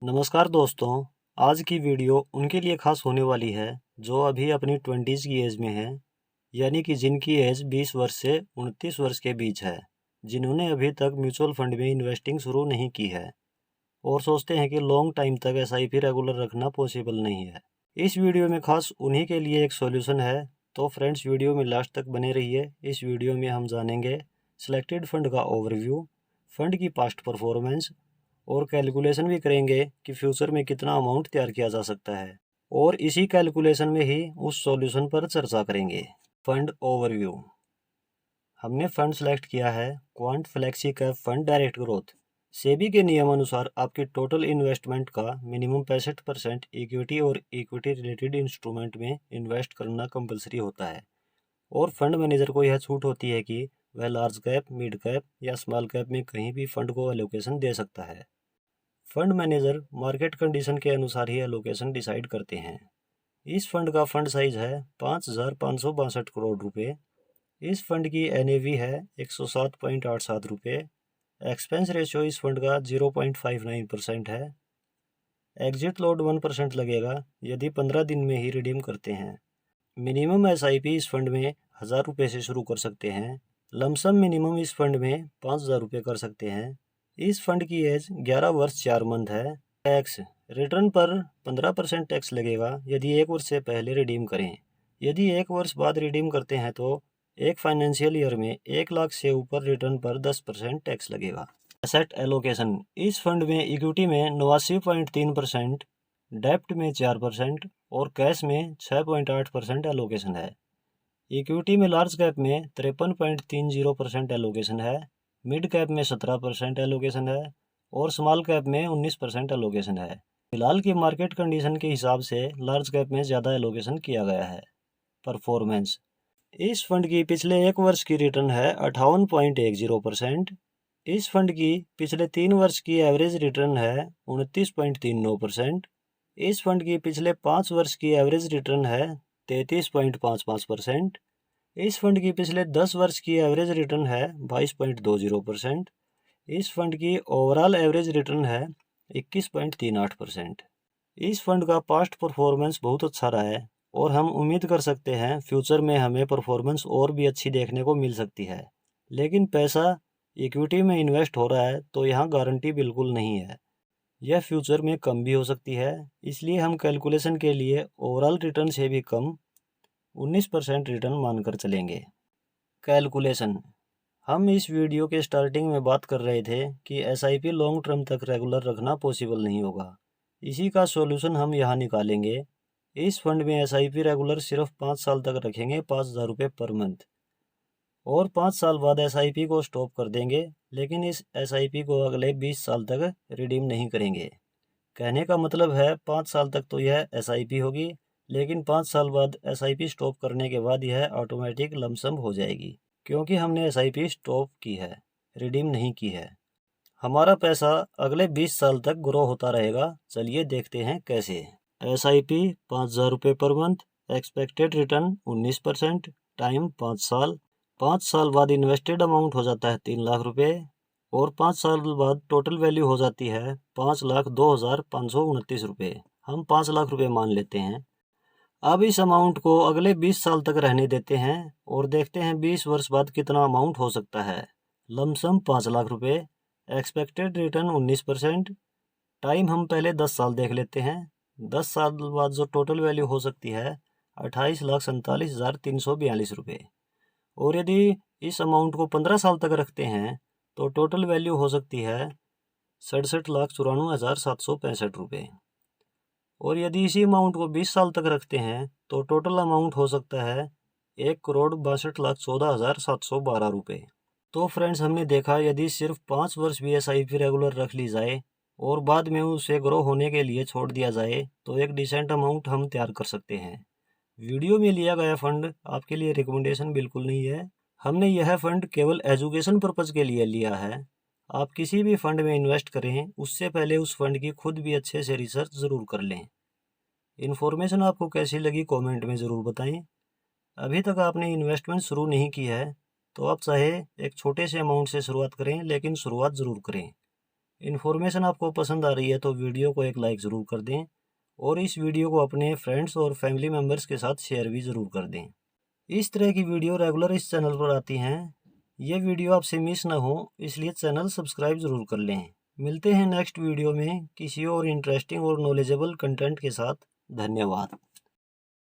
नमस्कार दोस्तों। आज की वीडियो उनके लिए खास होने वाली है जो अभी अपनी 20s की एज में है, यानी कि जिनकी एज 20 वर्ष से 29 वर्ष के बीच है, जिन्होंने अभी तक म्यूचुअल फंड में इन्वेस्टिंग शुरू नहीं की है और सोचते हैं कि लॉन्ग टाइम तक एसआईपी रेगुलर रखना पॉसिबल नहीं है। इस वीडियो में खास उन्हीं के लिए एक सॉल्यूशन है, तो फ्रेंड्स वीडियो में लास्ट तक बने रहिए। इस वीडियो में हम जानेंगे सिलेक्टेड फंड का ओवरव्यू, फंड की पास्ट परफॉर्मेंस और कैलकुलेशन भी करेंगे कि फ्यूचर में कितना अमाउंट तैयार किया जा सकता है, और इसी कैलकुलेशन में ही उस सॉल्यूशन पर चर्चा करेंगे। Fund overview. हमने फंड सेलेक्ट किया है quant flexi cap fund direct growth. SEBI के नियम अनुसार आपकी टोटल इन्वेस्टमेंट का मिनिमम 65% इक्विटी और इक्विटी रिलेटेड इंस्ट्रूमेंट में इन्वेस्ट करना कंपलसरी होता है, और फंड मैनेजर को यह छूट होती है कि वह लार्ज कैप, मिड कैप या स्मॉल कैप में कहीं भी फंड को एलोकेशन दे सकता है। फंड मैनेजर मार्केट कंडीशन के अनुसार ही एलोकेशन डिसाइड करते हैं। इस फंड का फंड साइज है 5,562 करोड़ रुपए। इस फंड की एनएवी है 107.87 रुपये। एक्सपेंस रेशियो इस फंड का 0.59% है। एग्जिट लोड 1% लगेगा यदि 15 दिन में ही रिडीम करते हैं। मिनिमम एसआईपी इस फंड में 1,000 रुपये से शुरू कर सकते हैं। लमसम मिनिमम इस फंड में 5,000 रुपये कर सकते हैं। इस फंड की एज 11 वर्ष 4 मंथ है। टैक्स रिटर्न पर 15% टैक्स लगेगा यदि 1 वर्ष से पहले रिडीम करें। यदि 1 वर्ष बाद रिडीम करते हैं तो एक फाइनेंशियल ईयर में 1 लाख से ऊपर रिटर्न पर 10% टैक्स लगेगा। Asset allocation. इस फंड में इक्विटी में 89.3%, डेप्ट में 4% और कैश में 6.8% एलोकेशन है। इक्विटी में लार्ज कैप में 53.30% एलोकेशन है, मिड कैप में 17% एलोकेशन है और स्मॉल कैप में 19% एलोकेशन है। फिलहाल की मार्केट कंडीशन के हिसाब से लार्ज कैप में ज़्यादा एलोकेशन किया गया है। परफॉर्मेंस। इस फंड की पिछले 1 वर्ष की रिटर्न है 58.10%। इस फंड की पिछले 3 वर्ष की एवरेज रिटर्न है 29.39%। इस फंड की पिछले 5 वर्ष की एवरेज रिटर्न है 33.55%। इस फंड की पिछले 10 वर्ष की एवरेज रिटर्न है 22.20%। इस फंड की ओवरऑल एवरेज रिटर्न है 21.38%। इस फंड का पास्ट परफॉर्मेंस बहुत अच्छा रहा है और हम उम्मीद कर सकते हैं फ्यूचर में हमें परफॉर्मेंस और भी अच्छी देखने को मिल सकती है। लेकिन पैसा इक्विटी में इन्वेस्ट हो रहा है तो यहाँ गारंटी बिल्कुल नहीं है, यह फ्यूचर में कम भी हो सकती है। इसलिए हम कैलकुलेशन के लिए ओवरऑल रिटर्न से भी कम 19% रिटर्न मानकर चलेंगे। कैलकुलेशन। हम इस वीडियो के स्टार्टिंग में बात कर रहे थे कि एसआईपी लॉन्ग टर्म तक रेगुलर रखना पॉसिबल नहीं होगा। इसी का सॉल्यूशन हम यहाँ निकालेंगे। इस फंड में एसआईपी रेगुलर सिर्फ 5 साल तक रखेंगे, 5,000 रुपये पर मंथ, और 5 साल बाद एसआईपी को स्टॉप कर देंगे, लेकिन इस एसआईपी को अगले 20 साल तक रिडीम नहीं करेंगे। कहने का मतलब है 5 साल तक तो यह एसआईपी होगी, लेकिन 5 साल बाद एसआईपी स्टॉप करने के बाद यह ऑटोमेटिक लमसम हो जाएगी, क्योंकि हमने एसआईपी स्टॉप की है, रिडीम नहीं की है। हमारा पैसा अगले 20 साल तक ग्रो होता रहेगा। चलिए देखते हैं कैसे। एसआईपी 5,000 रुपये per month, expected return 19%, time 5 साल। 5 साल बाद इन्वेस्टेड अमाउंट हो जाता है 3 लाख रुपये, और 5 साल बाद टोटल वैल्यू हो जाती है 5,02,529 रुपये। हम 5 लाख रुपये मान लेते हैं। अब इस अमाउंट को अगले 20 साल तक रहने देते हैं और देखते हैं 20 वर्ष बाद कितना अमाउंट हो सकता है। लमसम 5 लाख रुपये, एक्सपेक्टेड रिटर्न 19%, टाइम हम पहले 10 साल देख लेते हैं। 10 साल बाद जो टोटल वैल्यू हो सकती है 28,47,342 रुपये। और यदि इस अमाउंट को 15 साल तक रखते हैं तो टोटल वैल्यू हो सकती है 67,94,765 रुपये। और यदि इसी अमाउंट को 20 साल तक रखते हैं तो टोटल अमाउंट हो सकता है 1,62,14,712 रुपये। तो फ्रेंड्स, हमने देखा यदि सिर्फ 5 वर्ष भी एसआईपी रेगुलर रख ली जाए और बाद में उसे ग्रो होने के लिए छोड़ दिया जाए तो एक डिसेंट अमाउंट हम तैयार कर सकते हैं। वीडियो में लिया गया फंड आपके लिए रिकमेंडेशन बिल्कुल नहीं है। हमने यह फंड केवल एजुकेशन पर्पज़ के लिए लिया है। आप किसी भी फंड में इन्वेस्ट करें उससे पहले उस फंड की खुद भी अच्छे से रिसर्च ज़रूर कर लें। इन्फॉर्मेशन आपको कैसी लगी कमेंट में ज़रूर बताएं। अभी तक आपने इन्वेस्टमेंट शुरू नहीं की है तो आप चाहे एक छोटे से अमाउंट से शुरुआत करें, लेकिन शुरुआत ज़रूर करें। इन्फॉर्मेशन आपको पसंद आ रही है तो वीडियो को एक लाइक ज़रूर कर दें और इस वीडियो को अपने फ्रेंड्स और फैमिली मेम्बर्स के साथ शेयर भी ज़रूर कर दें। इस तरह की वीडियो रेगुलर इस चैनल पर आती हैं। ये वीडियो आपसे मिस ना हो इसलिए चैनल सब्सक्राइब ज़रूर कर लें। मिलते हैं नेक्स्ट वीडियो में किसी और इंटरेस्टिंग और नॉलेजेबल कंटेंट के साथ। धन्यवाद।